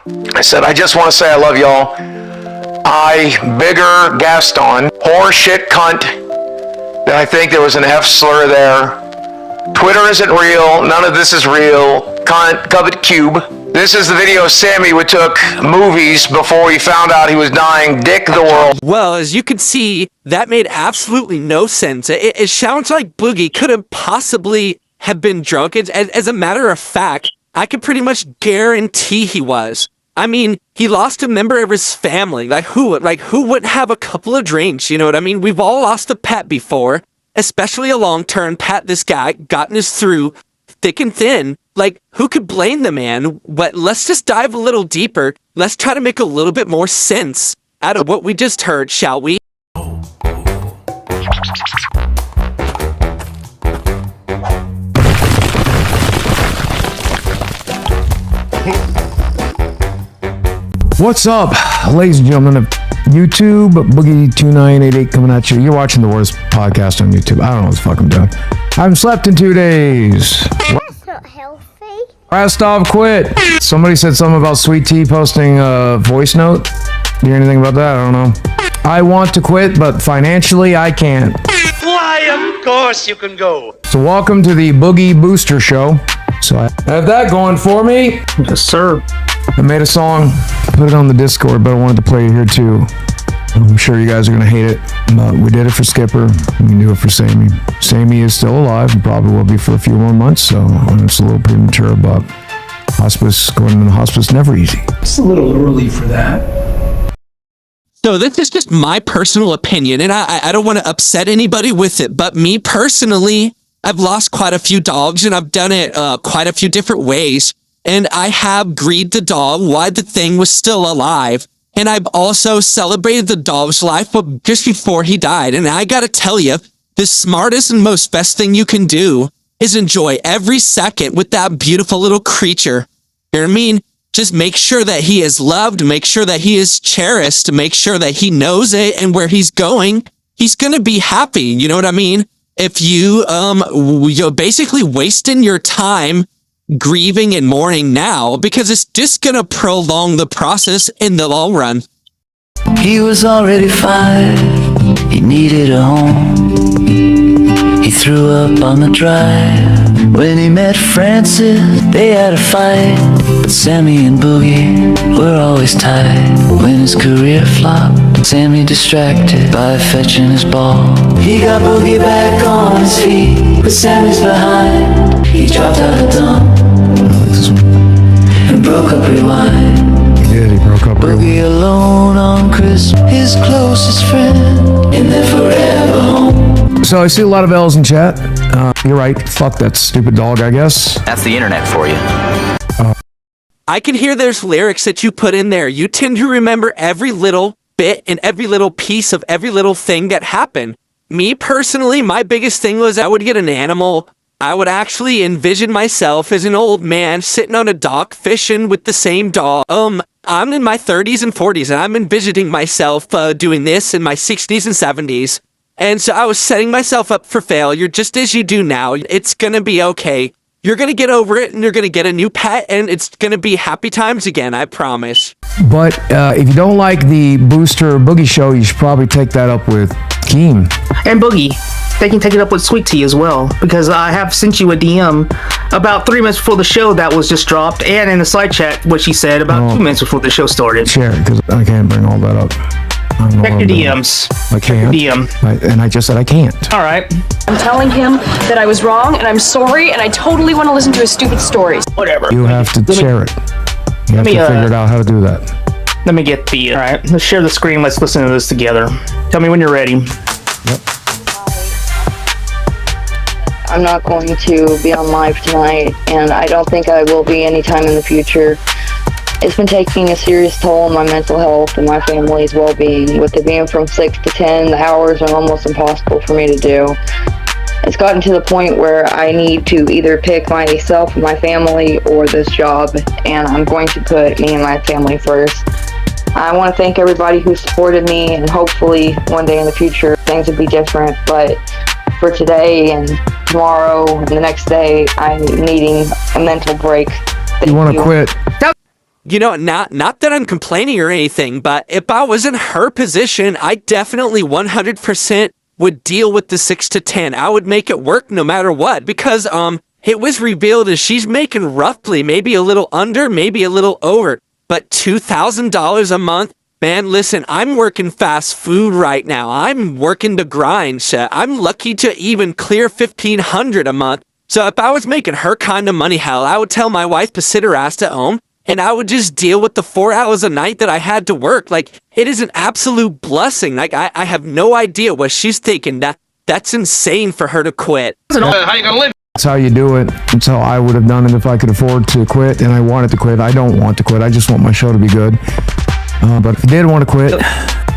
I said, I just want to say I love y'all. Bigger Gaston, whore shit cunt. I think there was an F slur there. Twitter isn't real. None of this is real. Cunt, covet cube. This is the video of Sammy who took movies before he found out he was dying. Dick the world. Well, as you can see, that made absolutely no sense. It sounds like Boogie couldn't possibly have been drunk. As a matter of fact, I could pretty much guarantee he was. I mean, he lost a member of his family. Who wouldn't have a couple of drinks? You know what I mean? We've all lost a pet before, especially a long-term pet. This guy gotten us through thick and thin. Who could blame the man? But let's just dive a little deeper. Let's try to make a little bit more sense out of what we just heard, shall we? What's up, ladies and gentlemen of YouTube? Boogie2988 coming at you. You're watching the worst podcast on YouTube. I don't know what the fuck I'm doing. I haven't slept in 2 days. That's not healthy. Rastov quit. Somebody said something about Sweet Tea posting a voice note. You hear anything about that? I don't know. I want to quit, but financially I can't. Why, of course you can go. So welcome to the Boogie Booster Show. So I have that going for me. Yes, sir. I made a song, put it on the Discord, but I wanted to play it here too. I'm sure you guys are gonna hate it, but we did it for Skipper. We can do it for Sammy. Sammy is still alive and probably will be for a few more months, so it's a little premature, but going into the hospice, never easy. It's a little early for that. So this is just my personal opinion, and I don't want to upset anybody with it, but me personally, I've lost quite a few dogs, and I've done it quite a few different ways. And I have grieved the dog while the thing was still alive. And I've also celebrated the dog's life just before he died. And I gotta tell you, the smartest and most best thing you can do is enjoy every second with that beautiful little creature. You know what I mean? Just make sure that he is loved, make sure that he is cherished, make sure that he knows it and where he's going. He's gonna be happy, you know what I mean? If you're basically wasting your time grieving and mourning now, because it's just gonna prolong the process in the long run. He was already 5, he needed a home. He threw up on the drive. When he met Francis, they had a fight. But Sammy and Boogie were always tight. When his career flopped, Sammy distracted by fetching his ball. He got Boogie back on his feet, but Sammy's behind. He dropped out of dump and broke up Rewind. He broke up Boogie alone on Christmas, his closest friend in their forever home. So I see a lot of L's in chat. You're right. Fuck that stupid dog, I guess. That's the internet for you. I can hear there's lyrics that you put in there. You tend to remember every little bit and every little piece of every little thing that happened. Me personally, my biggest thing was I would get an animal. I would actually envision myself as an old man sitting on a dock fishing with the same dog. I'm in my 30s and 40s, and I'm envisioning myself doing this in my 60s and 70s. And so I was setting myself up for failure, just as you do now. It's gonna be okay. You're gonna get over it, and you're gonna get a new pet, and it's gonna be happy times again, I promise. But if you don't like the Booster Boogie Show, you should probably take that up with Keem. And Boogie, they can take it up with Sweet Tea as well, because I have sent you a DM about 3 minutes before the show that was just dropped, and in the side chat, what she said about 2 minutes before the show started. Share it, because I can't bring all that up. Check your DMs. I can't. And I just said I can't. All right. I'm telling him that I was wrong, and I'm sorry, and I totally want to listen to his stupid stories. Whatever. You have to share it. You have to figure out how to do that. Let me get the... All right, let's share the screen. Let's listen to this together. Tell me when you're ready. Yep. I'm not going to be on live tonight, and I don't think I will be anytime in the future. It's been taking a serious toll on my mental health and my family's well-being. With it being from 6 to 10, the hours are almost impossible for me to do. It's gotten to the point where I need to either pick myself and my family or this job, and I'm going to put me and my family first. I want to thank everybody who supported me, and hopefully one day in the future things will be different, but for today and tomorrow and the next day, I'm needing a mental break. You want to quit? you know, not that I'm complaining or anything, but if I was in her position, I definitely 100% would deal with the 6 to 10. I would make it work no matter what, because it was revealed as she's making roughly maybe a little under, maybe a little over, but $2,000 a month. Man, listen, I'm working fast food right now. I'm working the grind set. I'm lucky to even clear $1,500 a month. So if I was making her kind of money, hell, I would tell my wife to sit her ass at home, and I would just deal with the 4 hours a night that I had to work. Like, it is an absolute blessing. Like, I have no idea what she's thinking. That's insane for her to quit. That's how you do it. That's how I would have done it if I could afford to quit, and I wanted to quit. I don't want to quit. I just want my show to be good. But if I did want to quit,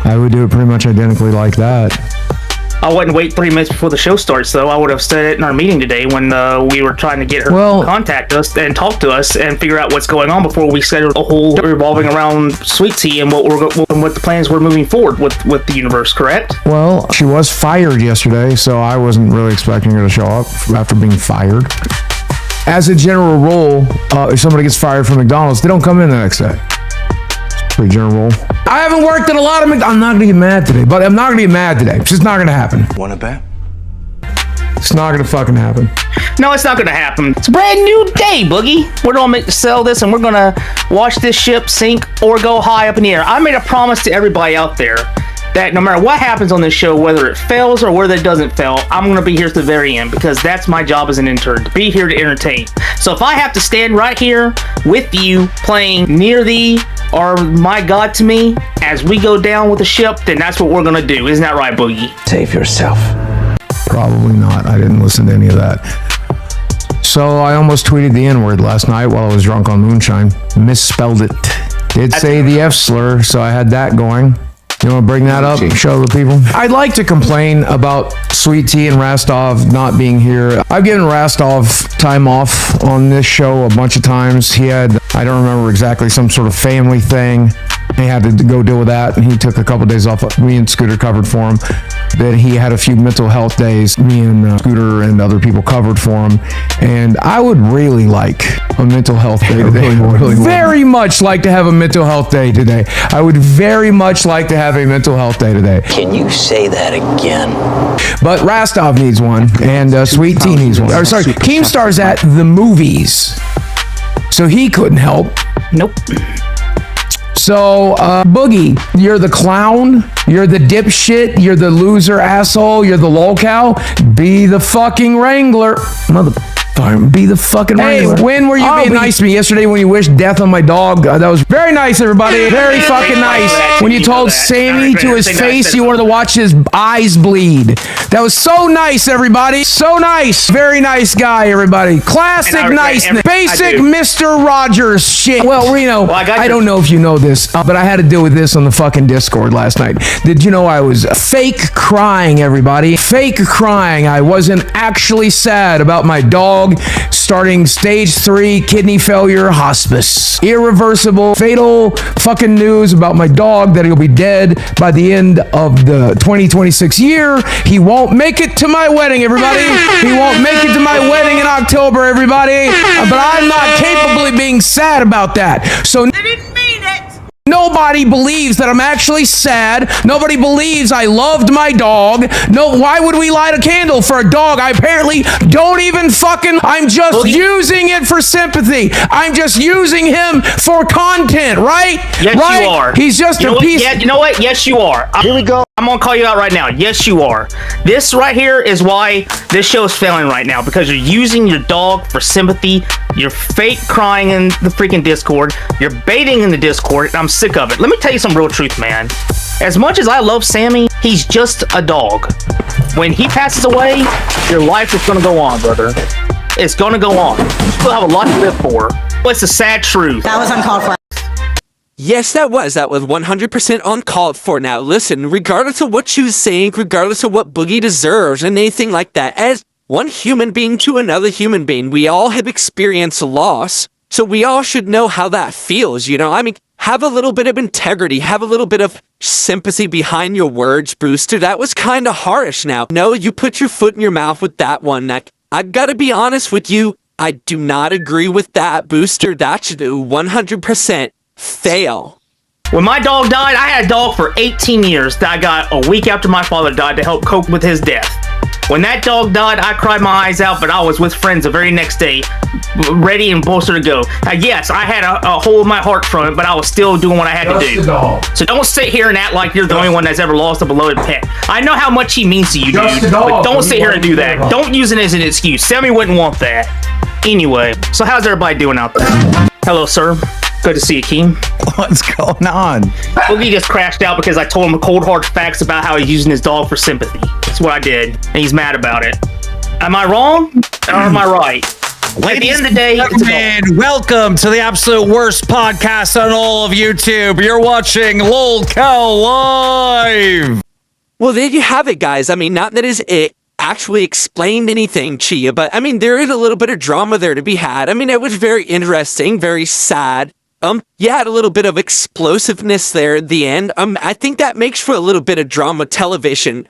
I would do it pretty much identically like that. I wouldn't wait 3 minutes before the show starts, though. I would have said it in our meeting today when we were trying to get her to contact us and talk to us and figure out what's going on before we scheduled a whole revolving around Sweet Tea and what the plans were moving forward with the universe, correct? Well, she was fired yesterday, so I wasn't really expecting her to show up after being fired. As a general rule, if somebody gets fired from McDonald's, they don't come in the next day. Pretty general rule. I haven't worked at a lot of I'm not gonna get mad today, but I'm not gonna get mad today. It's just not gonna happen. Wanna bet? It's not gonna fucking happen. No, it's not gonna happen. It's a brand new day, Boogie. We're gonna sell this and we're gonna watch this ship sink or go high up in the air. I made a promise to everybody out there that no matter what happens on this show, whether it fails or whether it doesn't fail, I'm going to be here to the very end because that's my job as an intern, to be here to entertain. So if I have to stand right here with you playing Near Thee or My God to Me as we go down with the ship, then that's what we're going to do. Isn't that right, Boogie? Save yourself. Probably not. I didn't listen to any of that. So I almost tweeted the N-word last night while I was drunk on moonshine. Misspelled it. Did say the F slur, so I had that going. You want to bring that up and show the people? I'd like to complain about Sweet Tea and Rastov not being here. I've given Rastov time off on this show a bunch of times. He had, I don't remember exactly, some sort of family thing. He had to go deal with that, and he took a couple of days off. Me and Scooter covered for him. Then he had a few mental health days. Me and Scooter and other people covered for him. And I would really like a mental health day today. Very much like to have a mental health day today. I would very much like to have a mental health day today. Can you say that again? But Rastov needs one, and Sweet Tea needs one. Or sorry, Keemstar's at the movies, so he couldn't help. Nope. So, Boogie, you're the clown, you're the dipshit, you're the loser asshole, you're the lolcow. Be the fucking wrangler. Be the fucking wrangler. Hey, when were you being nice to me? Yesterday when you wished death on my dog. That was very nice, everybody. Very fucking nice. When you told Sammy to his face you wanted to watch his eyes bleed. That was so nice, everybody. So nice. Very nice guy, everybody. Classic niceness. Basic Mr. Rogers shit. Well, Reno, I don't know if you know this, but I had to deal with this on the fucking Discord last night. Did you know I was fake crying, everybody? Fake crying. I wasn't actually sad about my dog starting stage 3 kidney failure hospice. Irreversible, fatal fucking news about my dog that he'll be dead by the end of the 2026 year. He won't make it to my wedding, everybody. He won't make it to my wedding in October, everybody. But I'm not capable of being sad about that. So nobody believes that I'm actually sad. Nobody believes I loved my dog. No, why would we light a candle for a dog I apparently don't even fucking... I'm just using it for sympathy. I'm just using him for content, right? Yes, right? you are. He's just a piece... Yeah, you know what? Yes, you are. Here we go. I'm gonna call you out right now. Yes, you are. This right here is why this show is failing right now, because you're using your dog for sympathy. You're fake crying in the freaking Discord. You're baiting in the Discord, and I'm sick of it. Let me tell you some real truth, man. As much as I love Sammy, he's just a dog. When he passes away, your life is gonna go on, brother. It's gonna go on. You still have a lot to live for. But it's the sad truth. That was uncalled for. Yes, that was 100% uncalled for. Now, listen, regardless of what you think, regardless of what Boogie deserves and anything like that, as one human being to another human being, we all have experienced loss, so we all should know how that feels, you know? I mean, have a little bit of integrity, have a little bit of sympathy behind your words, Brewster. That was kind of harsh now. No, you put your foot in your mouth with that one. I've got to be honest with you. I do not agree with that, Booster. That should do 100%. fail. When my dog died, I had a dog for 18 years that I got a week after my father died to help cope with his death. When that dog died, I cried my eyes out, but I was with friends the very next day, ready and bolstered to go. Now, yes, I had a hole in my heart from it, but I was still doing what I had to do. So don't sit here and act like you're the only one that's ever lost a beloved pet. I know how much he means to you, dude, but don't sit here and do that. Don't use it as an excuse. Sammy wouldn't want that. Anyway, so how's everybody doing out there? Hello, sir. Good to see you, Keem. What's going on? Boogie just crashed out because I told him cold hard facts about how he's using his dog for sympathy. That's what I did, and he's mad about it. Am I wrong or am I right? At the end of the day, it's a dog. And welcome to the absolute worst podcast on all of YouTube. You're watching LolCow Live. Well, there you have it, guys. I mean, not that it actually explained anything, Chia, but I mean, there is a little bit of drama there to be had. I mean, it was very interesting, very sad. You had a little bit of explosiveness there at the end. I think that makes for a little bit of drama television.